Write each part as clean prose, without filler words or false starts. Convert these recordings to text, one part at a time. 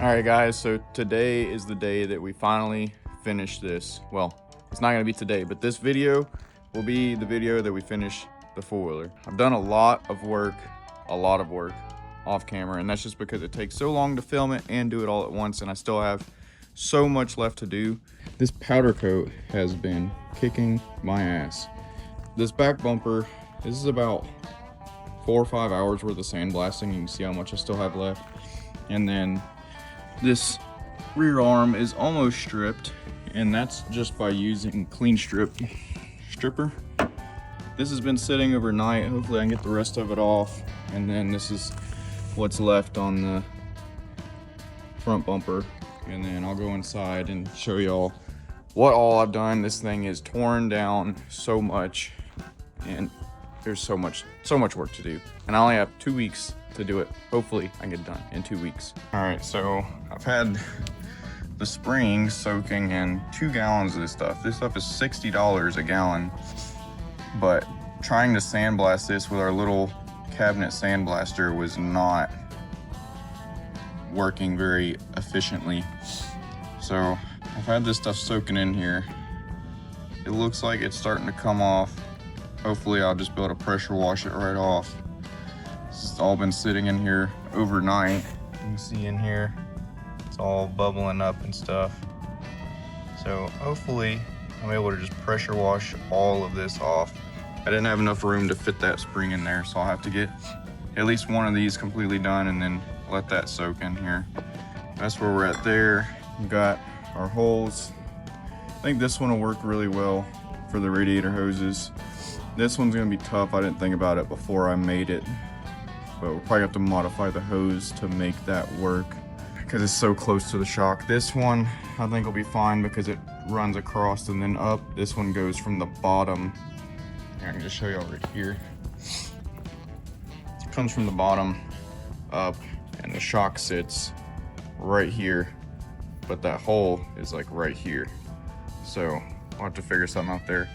All right, guys, so today is the day that we finally finish this. Well, it's not gonna be today, but this video will be the video that we finish the four-wheeler. I've done a lot of work off camera, and that's just because it takes so long to film it and do it all at once, and I still have so much left to do. This powder coat has been kicking my ass. This back bumper, this is about 4 or 5 hours worth of sandblasting. You can see how much I still have left. And then this rear arm is almost stripped, and that's just by using clean stripper. This has been sitting overnight. Hopefully I can get the rest of it off. And then this is what's left on the front bumper. And then I'll go inside and show y'all what all I've done. This thing is torn down so much, and there's so much work to do. And I only have 2 weeks to do it. Hopefully I can get it done in 2 weeks. All right, so I've had the springs soaking in 2 gallons of this stuff. This stuff is $60 a gallon, but trying to sandblast this with our little cabinet sandblaster was not working very efficiently. So I've had this stuff soaking in here. It looks like it's starting to come off. Hopefully I'll just be able to pressure wash it right off. It's all been sitting in here overnight. You can see in here, it's all bubbling up and stuff. So hopefully I'm able to just pressure wash all of this off. I didn't have enough room to fit that spring in there, so I'll have to get at least one of these completely done and then let that soak in here. That's where we're at there. We've got our holes. I think this one will work really well for the radiator hoses. This one's gonna be tough. I didn't think about it before I made it, but we'll probably have to modify the hose to make that work because it's so close to the shock. This one I think will be fine because it runs across and then up. This one goes from the bottom. Here, I can just show you over here. It comes from the bottom up, and the shock sits right here, but that hole is like right here. So I'll have to figure something out there.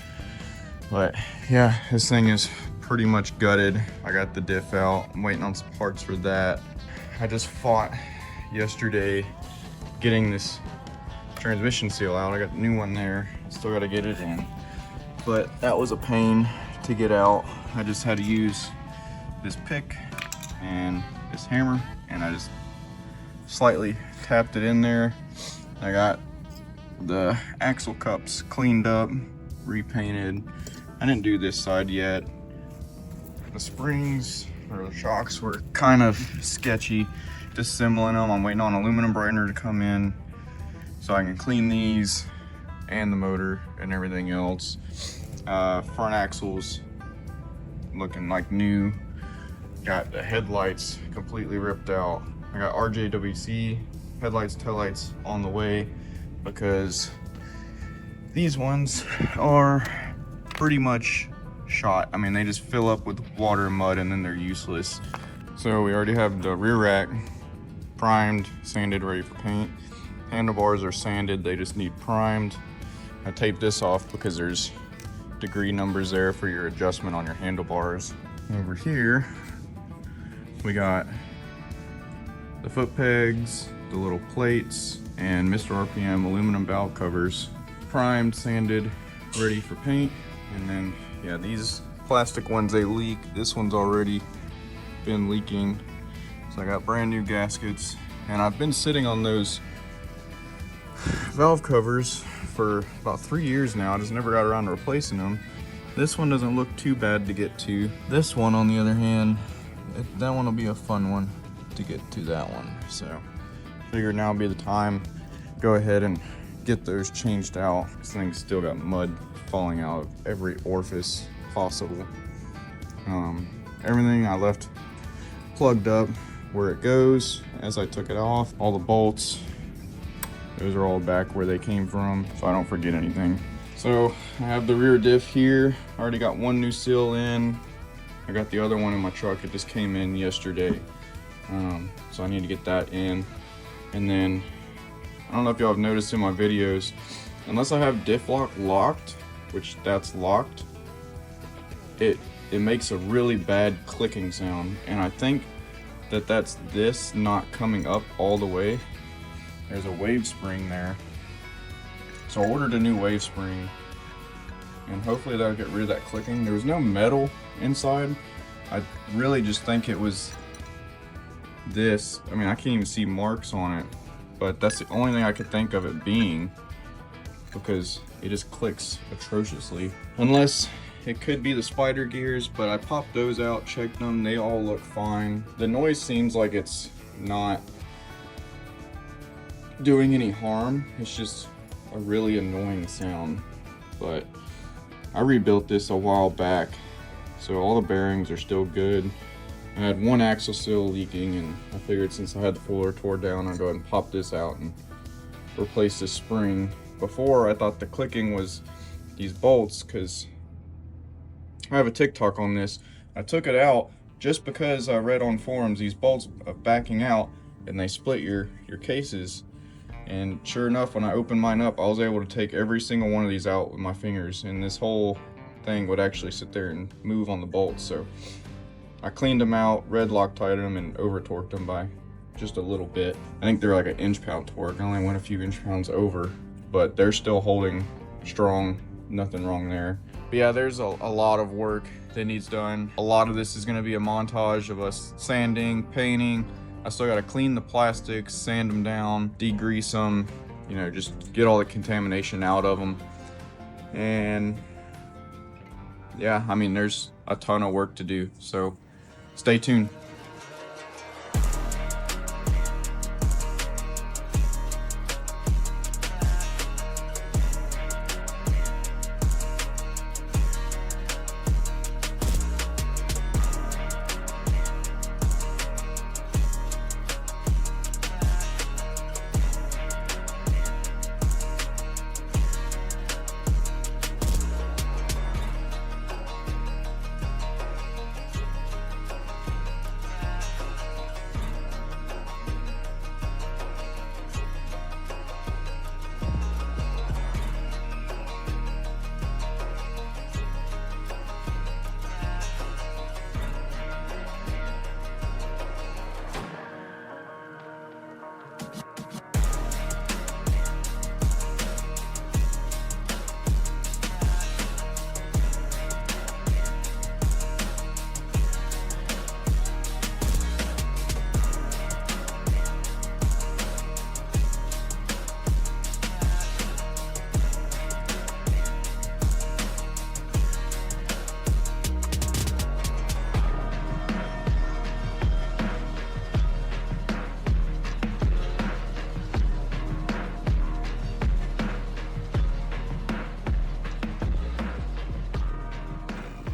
But yeah, this thing is pretty much gutted. I got the diff out. I'm waiting on some parts for that. I just fought yesterday getting this transmission seal out. I got the new one there. Still got to get it in. But that was a pain to get out. I just had to use this pick and this hammer, and I just slightly tapped it in there. I got the axle cups cleaned up, repainted. I didn't do this side yet. The springs or the shocks were kind of sketchy, disassembling them. I'm waiting on aluminum brightener to come in so I can clean these and the motor and everything else. Front axles looking like new. Got the headlights completely ripped out. I got RJWC headlights, taillights on the way because these ones are pretty much shot. I mean, they just fill up with water and mud and then they're useless. So we already have the rear rack primed, sanded, ready for paint. Handlebars are sanded, they just need primed. I taped this off because there's degree numbers there for your adjustment on your handlebars. Over here, we got the foot pegs, the little plates, and Mr. RPM aluminum valve covers. Primed, sanded, ready for paint. And then, yeah, these plastic ones, they leak. This one's already been leaking. So I got brand new gaskets. And I've been sitting on those valve covers for about 3 years now. I just never got around to replacing them. This one doesn't look too bad to get to. This one, on the other hand, that one will be a fun one to get to that one. So figured now would be the time. Go ahead and get those changed out. This thing's still got mud falling out of every orifice possible. Everything I left plugged up where it goes as I took it off. All the bolts, those are all back where they came from, so I don't forget anything. So I have the rear diff here. I already got one new seal in. I got the other one in my truck. It just came in yesterday. So I need to get that in. And then, I don't know if y'all have noticed in my videos, unless I have diff lock locked, which that's locked, it makes a really bad clicking sound. And I think that that's this not coming up all the way. there's a wave spring there. So I ordered a new wave spring, and hopefully that'll get rid of that clicking. There was no metal inside. I really just think it was this. I mean, I can't even see marks on it, but that's the only thing I could think of it being, because it just clicks atrociously. Unless it could be the spider gears, but I popped those out, checked them, they all look fine. The noise seems like it's not doing any harm. It's just a really annoying sound. But I rebuilt this a while back, so all the bearings are still good. I had one axle still leaking, and I figured since I had the fuller tore down, I'd go ahead and pop this out and replace this spring. Before, I thought the clicking was these bolts, because I have a TikTok on this. I took it out just because I read on forums these bolts are backing out and they split your cases. And sure enough, when I opened mine up, I was able to take every single one of these out with my fingers, and this whole thing would actually sit there and move on the bolts. So I cleaned them out, red Loctited them, and over torqued them by just a little bit. I think they're like an inch-pound torque. I only went a few inch-pounds over, but they're still holding strong. Nothing wrong there. But yeah, there's a lot of work that needs done. A lot of this is going to be a montage of us sanding, painting. I still got to clean the plastics, sand them down, degrease them, you know, just get all the contamination out of them. And yeah, I mean, there's a ton of work to do, so stay tuned.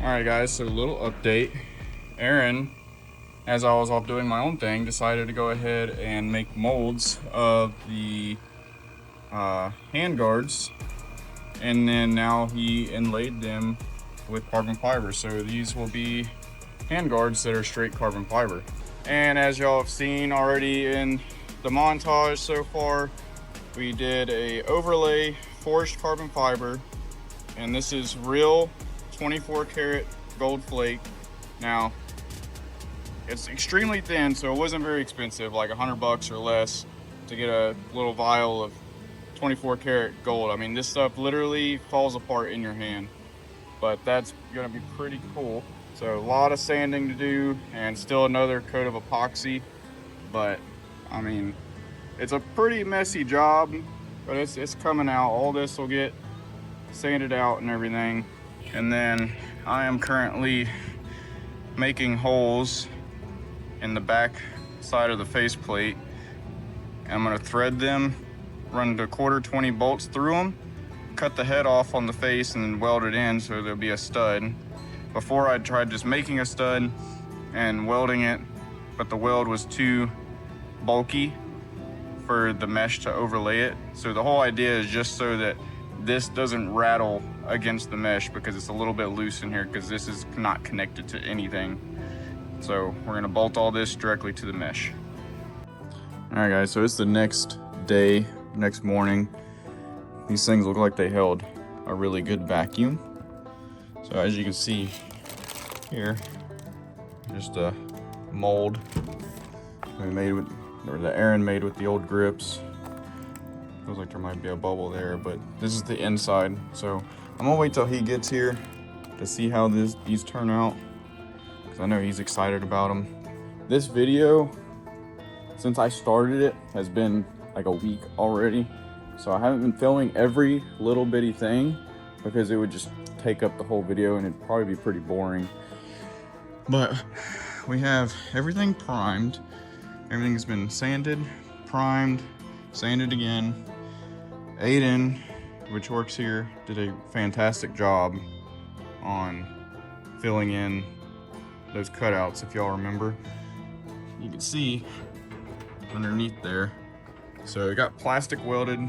Alright guys, so a little update. Aaron, as I was off doing my own thing, decided to go ahead and make molds of the hand guards, and then now he inlaid them with carbon fiber. So these will be hand guards that are straight carbon fiber. And as y'all have seen already in the montage so far, we did a overlay forged carbon fiber, and this is real 24 karat gold flake. Now it's extremely thin, so it wasn't very expensive, like $100 or less to get a little vial of 24 karat gold. I mean, this stuff literally falls apart in your hand, but that's gonna be pretty cool. So a lot of sanding to do and still another coat of epoxy, but I mean, it's a pretty messy job, but it's coming out. All this will get sanded out and everything. And then I am currently making holes in the back side of the faceplate. I'm gonna thread them, run the 1/4 bolts through them, cut the head off on the face, and then weld it in so there'll be a stud. Before I tried just making a stud and welding it, but the weld was too bulky for the mesh to overlay it. So the whole idea is just so that this doesn't rattle against the mesh, because it's a little bit loose in here because this is not connected to anything. So we're gonna bolt all this directly to the mesh. All right guys, so it's the next day, next morning. These things look like they held a really good vacuum. So as you can see here, just a mold we made with, or that Aaron made with the old grips. Feels like there might be a bubble there, but this is the inside. So I'm gonna wait till he gets here to see how these turn out, because I know he's excited about them. This video, since I started it, has been like a week already. So I haven't been filming every little bitty thing because it would just take up the whole video and it'd probably be pretty boring. But we have everything primed. Everything's been sanded, primed, sanded again. Aiden, which works here, did a fantastic job on filling in those cutouts, if y'all remember. You can see underneath there. So it got plastic welded.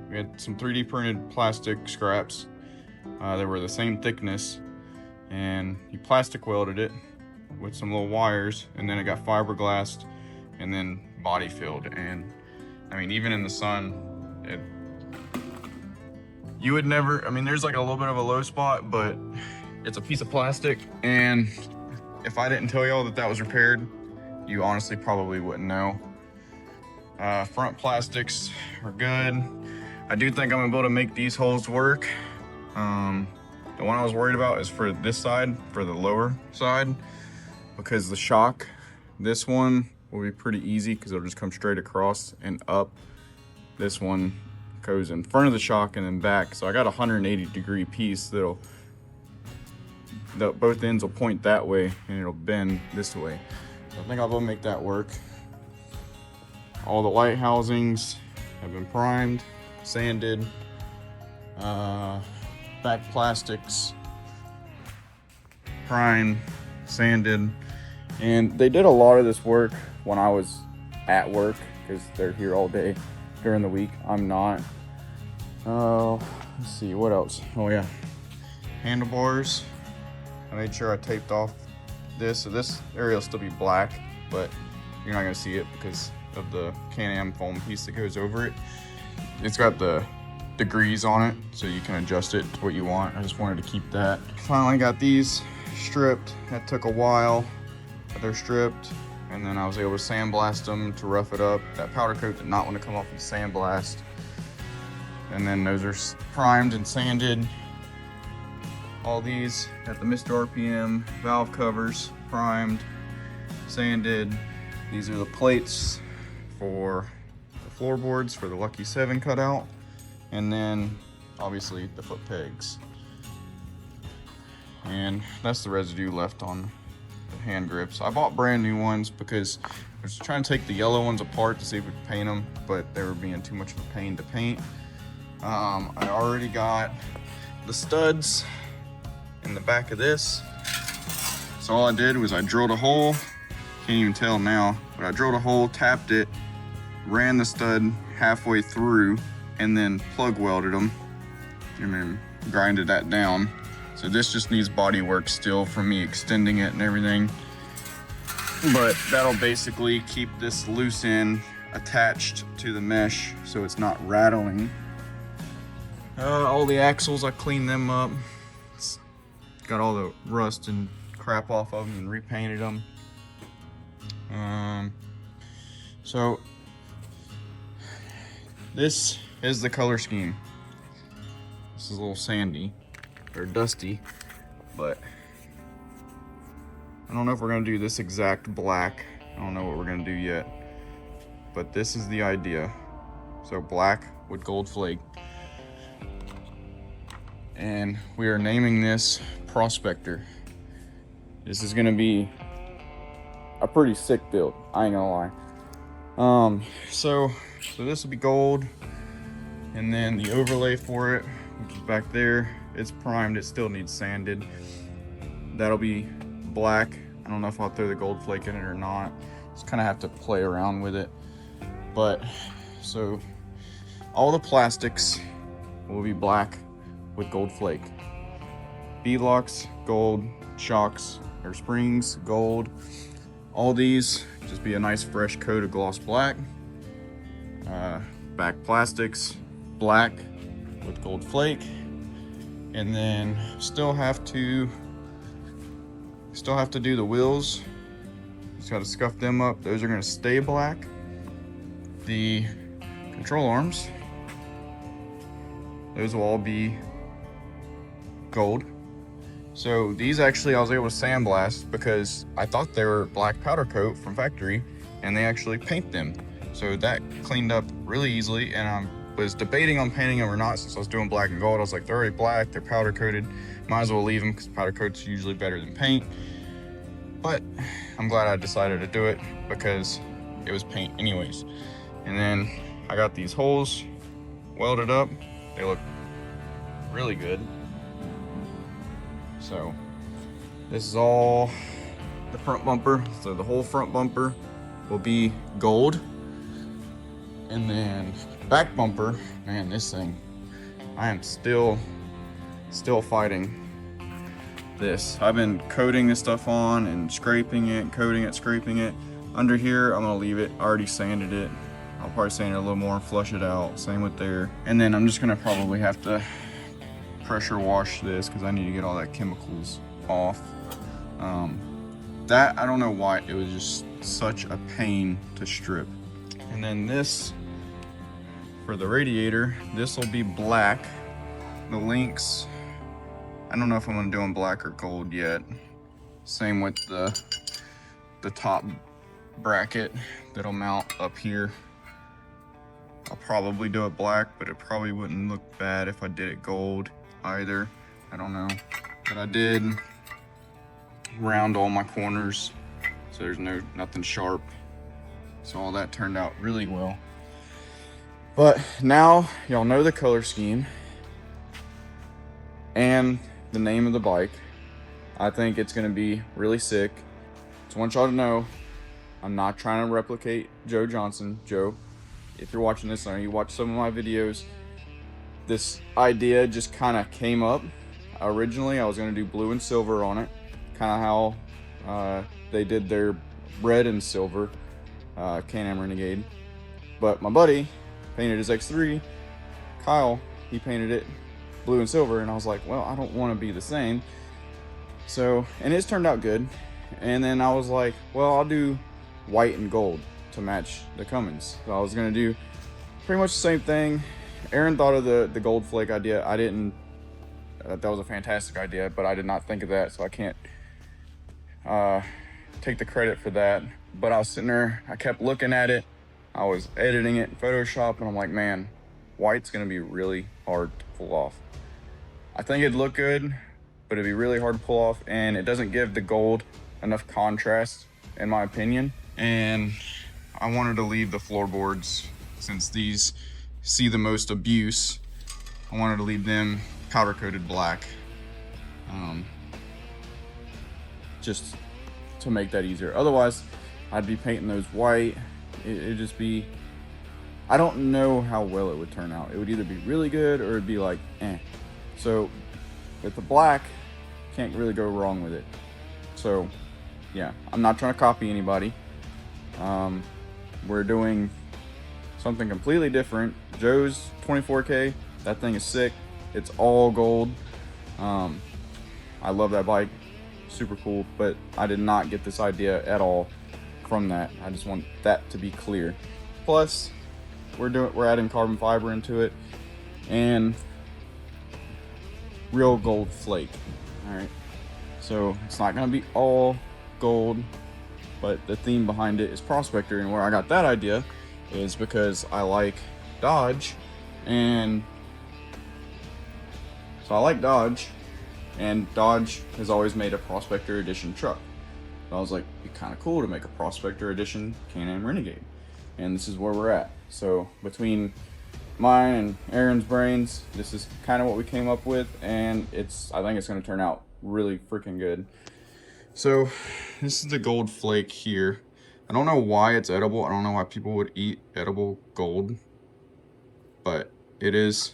We had some 3D printed plastic scraps. They were the same thickness, and he plastic welded it with some little wires, and then it got fiberglassed and then body filled. And I mean, even in the sun, you would never, I mean, there's like a little bit of a low spot, but it's a piece of plastic, and if I didn't tell y'all that that was repaired, you honestly probably wouldn't know. Front plastics are good. I do think I'm gonna be able to make these holes work. The one I was worried about is for this side, for the lower side, because the shock, this one will be pretty easy because it'll just come straight across and up. This one goes in front of the shock and then back. So I got a 180-degree piece both ends will point that way and it'll bend this way. So I think I'll be able to make that work. All the light housings have been primed, sanded, back plastics primed, sanded, and they did a lot of this work when I was at work because they're here all day during the week. I'm not. Let's see, what else? Oh yeah, handlebars. I made sure I taped off this, so this area will still be black, but you're not gonna see it because of the Can-Am foam piece that goes over it. It's got the degrees on it, so you can adjust it to what you want. I just wanted to keep that. Finally got these stripped. That took a while, but they're stripped. And then I was able to sandblast them to rough it up. That powder coat did not want to come off with sandblast. And then those are primed and sanded. All these got the Mr. RPM valve covers, primed, sanded. These are the plates for the floorboards for the Lucky 7 cutout. And then obviously the foot pegs. And that's the residue left on the hand grips. I bought brand new ones because I was trying to take the yellow ones apart to see if we could paint them, but they were being too much of a pain to paint. I already got the studs in the back of this. So all I did was I drilled a hole. Can't even tell now, but I drilled a hole, tapped it, ran the stud halfway through, and then plug welded them and then grinded that down. So this just needs body work still from me extending it and everything, but that'll basically keep this loose end attached to the mesh so it's not rattling. All the axles, I cleaned them up. It's got all the rust and crap off of them and repainted them. So this is the color scheme. This is a little sandy or dusty, but I don't know if we're gonna do this exact black. I don't know what we're gonna do yet, but this is the idea. So black with gold flake. And we are naming this Prospector. This is gonna be a pretty sick build, I ain't gonna lie. So this will be gold, and then the overlay for it, which is back there, it's primed, it still needs sanded. That'll be black. I don't know if I'll throw the gold flake in it or not. Just kind of have to play around with it. But so all the plastics will be black with gold flake. Beadlocks, gold, shocks or springs, gold. All these just be a nice fresh coat of gloss black. Back plastics, black with gold flake. And then still have to do the wheels. Just gotta scuff them up. Those are gonna stay black. The control arms. Those will all be gold. So these actually I was able to sandblast because I thought they were black powder coat from factory, and they actually paint them. So that cleaned up really easily, and I was debating on painting them or not since I was doing black and gold. I was like, they're already black, they're powder coated, might as well leave them because powder coat's usually better than paint. But I'm glad I decided to do it because it was paint anyways. And then I got these holes welded up. They look really good. So this is all the front bumper. So the whole front bumper will be gold. And then back bumper, man, this thing, I am still fighting this. I've been coating this stuff on and scraping it, coating it, scraping it. Under here, I'm gonna leave it. I already sanded it. I'll probably sand it a little more, flush it out. Same with there. And then I'm just gonna probably have to pressure wash this because I need to get all that chemicals off. That, I don't know why, it was just such a pain to strip. And then this, for the radiator, this will be black. The links, I don't know if I'm gonna do them black or gold yet. Same with the top bracket that'll mount up here. I'll probably do it black, but it probably wouldn't look bad if I did it gold either. I don't know. But I did round all my corners, so there's nothing sharp. So all that turned out really well. But now y'all know the color scheme and the name of the bike. I think it's gonna be really sick. Just want y'all to know, I'm not trying to replicate Joe Johnson. Joe, if you're watching this, I know you watch some of my videos. This idea just kind of came up. Originally, I was gonna do blue and silver on it, kind of how they did their red and silver Can-Am Renegade. But my buddy painted his X3, Kyle, he painted it blue and silver, and I was like, well, I don't want to be the same. So, and it's turned out good. And then I was like, well, I'll do white and gold to match the Cummins. So I was gonna do pretty much the same thing. Aaron thought of the gold flake idea. I didn't. That was a fantastic idea, but I did not think of that, so I can't take the credit for that. But I was sitting there, I kept looking at it. I was editing it in Photoshop, and I'm like, man, white's gonna be really hard to pull off. I think it'd look good, but it'd be really hard to pull off, and it doesn't give the gold enough contrast, in my opinion. And I wanted to leave the floorboards, since these see the most abuse, I wanted to leave them powder coated black, just to make that easier. Otherwise, I'd be painting those white. It'd just be, I don't know how well it would turn out. It would either be really good or it'd be like, eh. So with the black, can't really go wrong with it. So yeah, I'm not trying to copy anybody. We're doing something completely different. Joe's 24K, that thing is sick. It's all gold. I love that bike, super cool, but I did not get this idea at all from that. I just want that to be clear. Plus, we're adding carbon fiber into it and real gold flake. All right, so it's not gonna be all gold, but the theme behind it is Prospector. And where I got that idea is because I like Dodge, and so I like Dodge, and Dodge has always made a Prospector Edition truck. So I was like, it'd be kind of cool to make a Prospector Edition Can-Am Renegade, and this is where we're at. So between mine and Aaron's brains, this is kind of what we came up with, and I think it's going to turn out really freaking good. So this is the gold flake here. I don't know why it's edible. I don't know why people would eat edible gold, but it is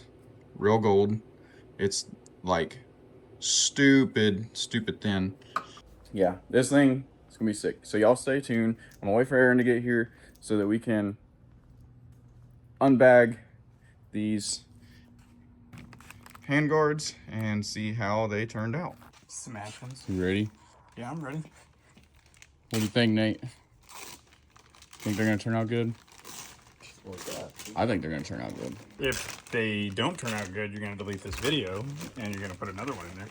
real gold. It's like stupid thin. Yeah, this thing is gonna be sick. So y'all stay tuned. I'm gonna wait for Aaron to get here so that we can unbag these handguards and see how they turned out. Smash ones. You ready? Yeah, I'm ready. What do you think, Nate? Think they're gonna turn out good? Like that. I think they're gonna turn out good. If they don't turn out good, you're gonna delete this video and you're gonna put another one in there.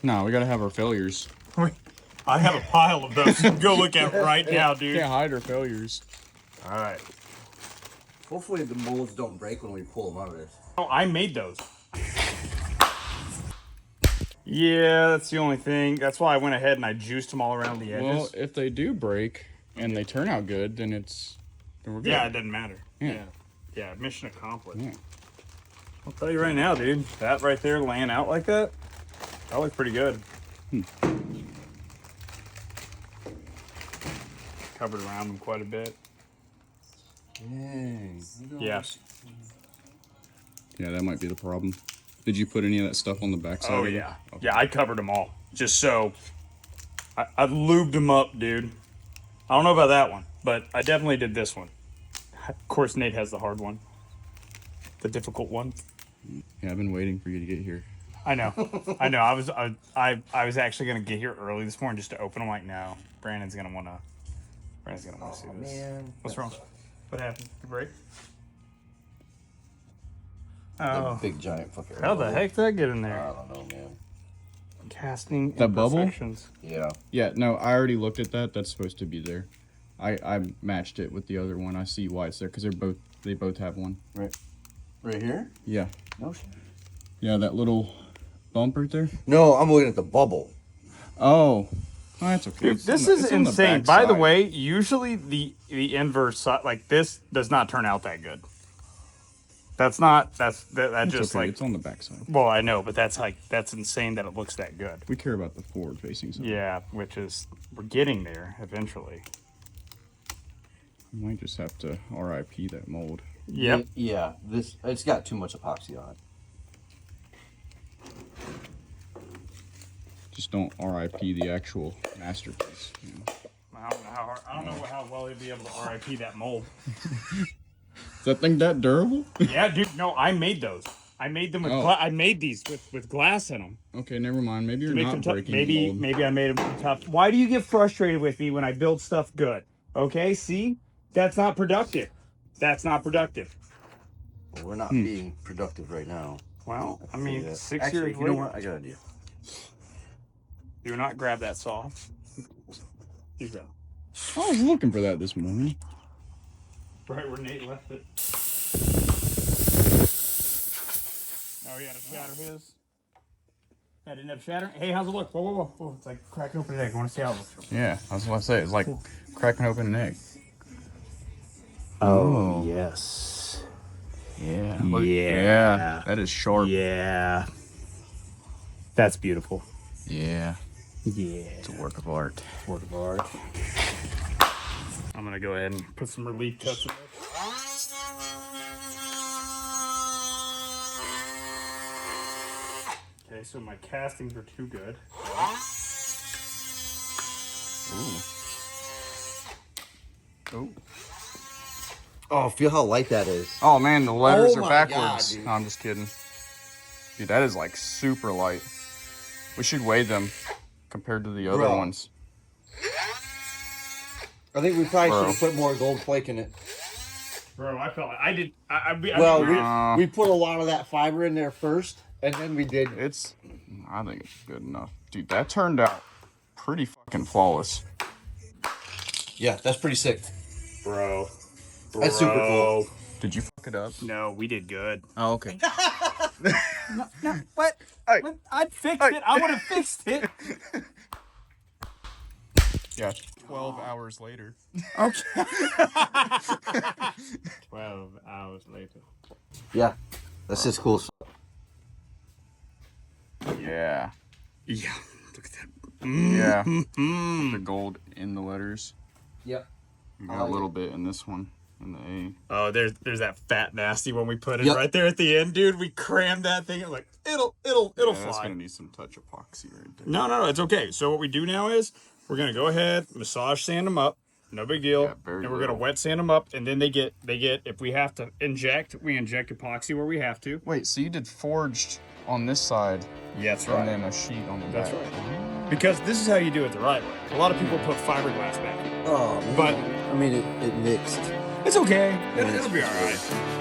No, we gotta have our failures. I have a pile of those. Go look at right now, dude. Can't hide our failures. All right. Hopefully the molds don't break when we pull them out of this. Oh, I made those. Yeah, that's the only thing. That's why I went ahead and I juiced them all around the edges. Well, if they do break and they turn out good, then we're good. Yeah, it doesn't matter. Yeah. Yeah, mission accomplished. Yeah. I'll tell you right now, dude. That right there laying out like that, that looks pretty good. Covered around them quite a bit. Dang. Yeah. Yeah, that might be the problem. Did you put any of that stuff on the backside? Oh, of it? yeah. Okay. Yeah, I covered them all. Just so. I lubed them up, dude. I don't know about that one, but I definitely did this one. Of course, Nate has the hard one. The difficult one. Yeah, I've been waiting for you to get here. I know. I was actually gonna get here early this morning just to open them. Like, no, Brandon's gonna wanna see this. Man. What's wrong? What happened? You break? That Oh, big giant fucking. how the heck did that get in I there? don't know, man. Casting That bubble? imperfections. Yeah. Yeah, no, I already looked at that. That's supposed to be there. I matched it with the other one. I see why it's there because they both have one. Right here? Yeah. No shit. Yeah, that little bump right there. No, I'm looking at the bubble. Oh, that's okay. Dude, It's this on is it's on the insane. back By the side. way, usually the inverse side, like this, does not turn out that good. That It's just okay. like. It's on the back side. Well, I know, but that's insane that it looks that good. We care about the forward facing side. Yeah, which is we're getting there eventually. We might just have to RIP that mold. Yep. Yeah. It's got too much epoxy on it. Just don't RIP the actual masterpiece. You know? I don't know how well he'd be able to RIP that mold. Is that thing that durable? Yeah, dude. No, I made those. I made them with. Oh. I made these with glass in them. Okay, never mind. Maybe you're Make not them tough. breaking the mold. Maybe I made them tough. Why do you get frustrated with me when I build stuff good? Okay, see, that's not productive. That's not productive. Well, we're not being productive right now. Well, I mean, Yeah. 6 Actually, years you later. know what? I got an idea. Do not grab that saw. You go. I was looking for that this morning. Right where Nate left it. Oh, you had to shatter his? I didn't have shattering. Hey, how's it look? Whoa, whoa, whoa. Whoa, it's like cracking open an egg. I want to see how it looks. Yeah, that's what I say. It's like cracking open an egg. Oh, yes. Yeah. Yeah. Yeah. That is sharp. Yeah. That's beautiful. Yeah. Yeah. It's a work of art. Work of art. I'm going to go ahead and put some relief cuts in there. Okay, so my castings are too good. Oh. Oh, feel how light that is. Oh man, the letters Oh are my backwards. God, dude. No, I'm just kidding. Dude, that is like super light. We should weigh them compared to the other Bro. ones. I think we probably Bro. should have put more gold flake in it. Bro, I felt like I did. Well, Uh, we put a lot of that fiber in there first, and then we did. I think it's good enough. Dude, that turned out pretty fucking flawless. Yeah, that's pretty sick. Bro. That's super cool. Did you fuck it up? No, we did good. Oh, okay. No, what? Hey. I'd fixed it. I would have fixed it. Yeah, 12 hours later. Okay. 12 hours later. Yeah, that's just cool stuff. Yeah. Yeah. Look at that. Yeah. Mm. The gold in the letters. Yep. We got a little bit in this one, in the A. Oh, there's that fat nasty one we put in Yep. right there at the end, dude. We crammed that thing. Like it'll Yeah, that's fly. gonna need some touch epoxy right there. No, it's okay. So what we do now is we're gonna go ahead, massage sand them up. No big deal. Yeah, very and we're gonna little. wet sand them up, and then they get if we have to inject, we inject epoxy where we have to. Wait, so you did forged on this side Yeah, that's and then a sheet on the That's back. right. Because this is how you do it the right way. A lot of people put fiberglass back. Oh, man. But I mean, it mixed. It's okay. It'll be all right.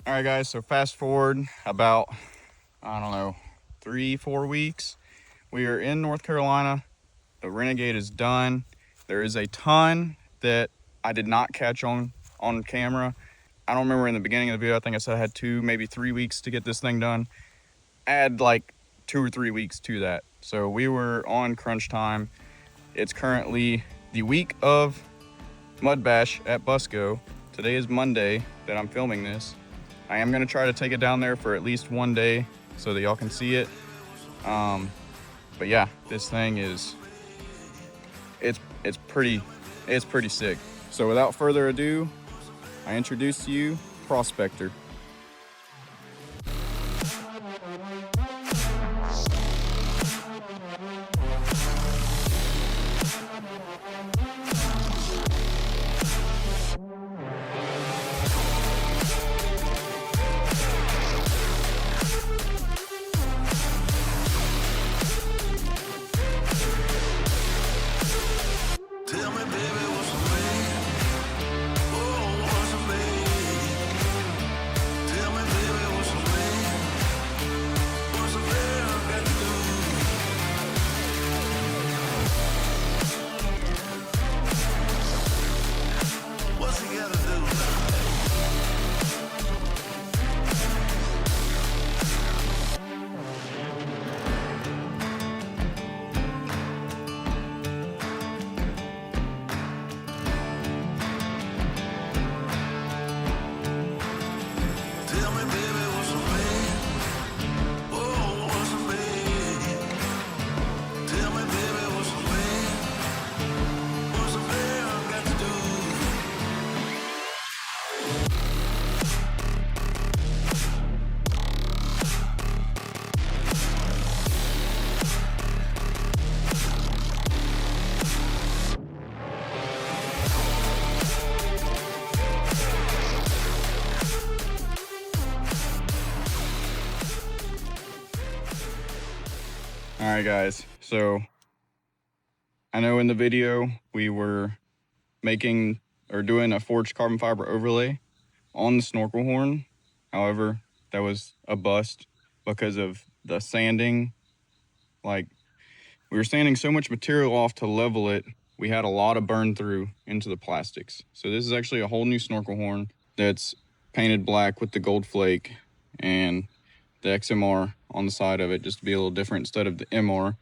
All right, guys, so fast forward about, I don't know, 3-4 weeks. We are in North Carolina. The Renegade is done. There is a ton that I did not catch on camera. I don't remember in the beginning of the video, I think I said I had 2, maybe 3 weeks to get this thing done. Add like 2 or 3 weeks to that. So we were on crunch time. It's currently the week of Mud Bash at Busco. Today is Monday that I'm filming this. I am gonna try to take it down there for at least one day so that y'all can see it. But yeah, this thing is, it's pretty sick. So without further ado, I introduce to you Prospector. All right, guys, so I know in the video we were making or doing a forged carbon fiber overlay on the snorkel horn. However, that was a bust because of the sanding. Like, we were sanding so much material off to level it, we had a lot of burn through into the plastics. So this is actually a whole new snorkel horn that's painted black with the gold flake and the XMR on the side of it, just to be a little different instead of the MR.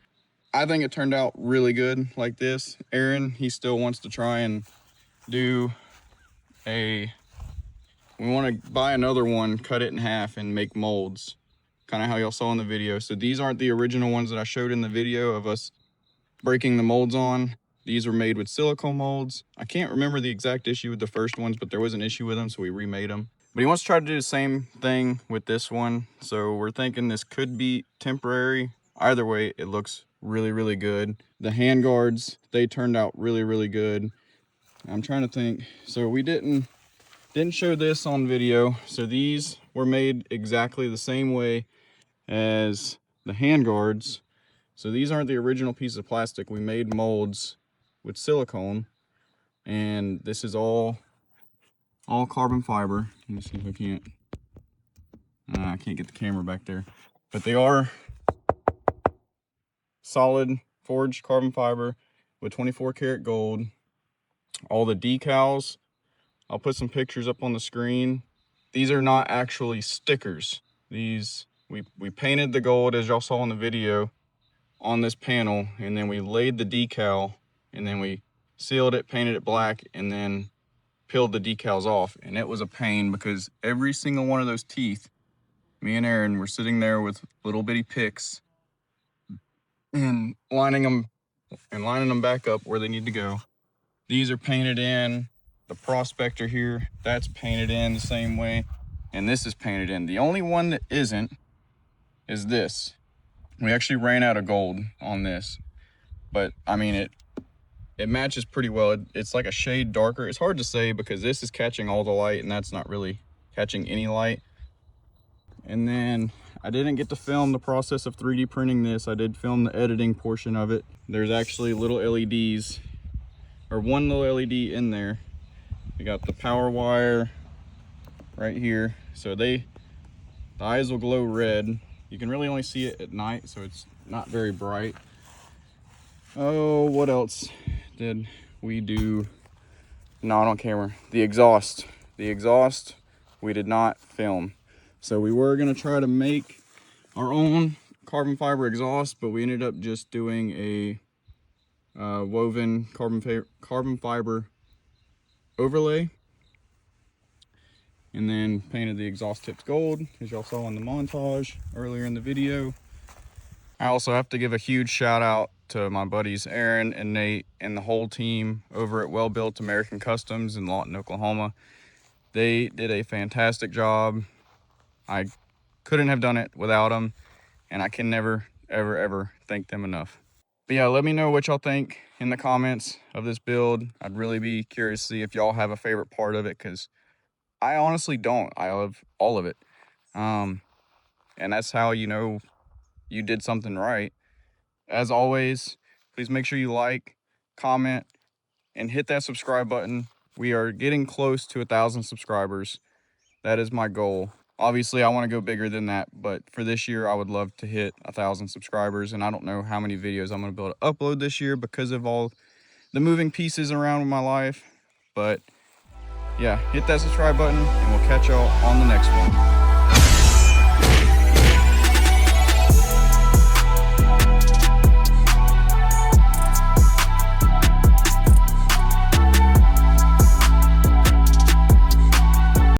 I think it turned out really good like this. Aaron, he still wants to try and do we want to buy another one, cut it in half and make molds, kind of how y'all saw in the video. So these aren't the original ones that I showed in the video of us breaking the molds on. These were made with silicone molds. I can't remember the exact issue with the first ones, but there was an issue with them, so we remade them. But he wants to try to do the same thing with this one. So we're thinking this could be temporary. Either way, it looks really, really good. The hand guards, they turned out really, really good. I'm trying to think. So we didn't show this on video. So these were made exactly the same way as the hand guards. So these aren't the original piece of plastic. We made molds with silicone, and this is all carbon fiber. Let me see if I can't. I can't get the camera back there, but they are solid forged carbon fiber with 24 karat gold. All the decals, I'll put some pictures up on the screen. These are not actually stickers. These, we painted the gold, as y'all saw in the video, on this panel, and then we laid the decal, and then we sealed it, painted it black, and then peeled the decals off. And it was a pain because every single one of those teeth, me and Aaron were sitting there with little bitty picks and lining them back up where they need to go. These are painted in. The Prospector here, that's painted in the same way, and this is painted in. The only one that isn't is this. We actually ran out of gold on this, but I mean, it matches pretty well. It's like a shade darker. It's hard to say because this is catching all the light and that's not really catching any light. And then I didn't get to film the process of 3D printing this. I did film the editing portion of it. There's actually little LEDs, or one little LED in there. We got the power wire right here, So the eyes will glow red. You can really only see it at night, so it's not very bright. Oh, what else did we do? Not on camera. The exhaust we did not film. So we were gonna try to make our own carbon fiber exhaust, but we ended up just doing a woven carbon fiber overlay, and then painted the exhaust tips gold, as y'all saw in the montage earlier in the video. I also have to give a huge shout out to my buddies Aaron and Nate and the whole team over at Well Built American Customs in Lawton, Oklahoma. They did a fantastic job. I couldn't have done it without them, and I can never, ever, ever thank them enough. But yeah, let me know what y'all think in the comments of this build. I'd really be curious to see if y'all have a favorite part of it, because I honestly don't. I love all of it. And that's how you know you did something right. As always, please make sure you like, comment, and hit that subscribe button. We are getting close to 1,000 subscribers. That is my goal. Obviously, I want to go bigger than that, but for this year, I would love to hit 1,000 subscribers, and I don't know how many videos I'm going to be able to upload this year because of all the moving pieces around in my life. But yeah, hit that subscribe button, and we'll catch y'all on the next one.